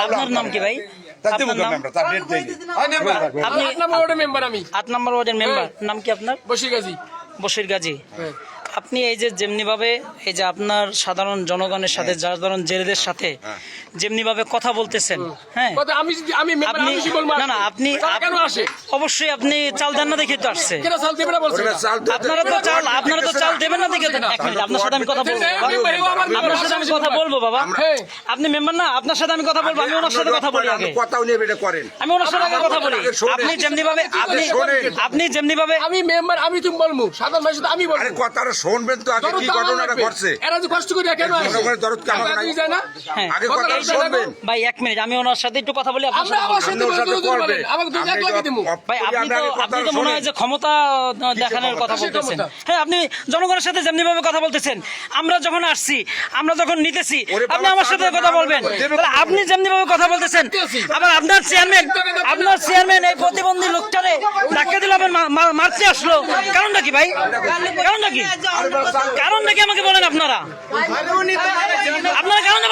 আপনার নাম কি ভাই? আপনার নাম? আপনি 8 নম্বর ওয়ার্ডের মেম্বার। আমি 8 নম্বর ওয়ার্ডের মেম্বার। নাম কি আপনার? বশির গাজী। বশির গাজী। আপনি এই যে যেমনি ভাবে এই যে আপনার সাধারণ জনগণের সাথে সাধারণ জেলেদের সাথে যেমনি ভাবে কথা বলতেছেন, হ্যাঁ, না না আপনি অবশ্যই আপনি চাল দেন না দেখে তো আসছে। আপনারা তো চাল দেবেন না দেখে। এক মিনিট, আপনার সাথে আমি কথা বলবো। আপনার সাথে আমি কথা বলবো বাবা। আপনি মেম্বার না, আপনার সাথে আমি কথা বলবো। আমি ওনার সাথে কথা বলি আগে। আমি ওনার সাথে আগে কথা বলি। আপনি যেমনি ভাবে আপনি যেমনি ভাবে আমি মেম্বার, আমি তুমি বলবো সাধারণ মানুষ আমি বলবো। কথাটা শুনবেন তো আগে, কি ঘটনাটা ঘটছে। এরা যে কষ্ট করে কেন আসে দরদ কেমন যায় না, আগে কথা শুনবেন। ভাই এক মিনিট, আমি ওনার সাথে একটু কথা বলি। আমরা আমার সাথে বলবেন, আমাকে দুই লাখ লাগিয়ে দেবো। ভাই আপনি তো মনে হয় যে ক্ষমতা দেখানোর কথা বলতেছেন। হ্যাঁ, আপনি জনগণের সাথে যেমনি ভাবে কথা বলতেছেন, আমরা যখন আসছি, আমরা যখন নিতেছি, আপনি আমার সাথে কথা বলবেন। আপনি যেমনি ভাবে কথা বলতেছেন, আবার আপনার চেয়ারম্যান এই প্রতিবন্ধী লোকটারে ধাক্কা দিল, আবার মারতে আসলো। কারণটা কি ভাই? কারণটা কি আমাকে বলেন আপনারা। আপনারা কারণ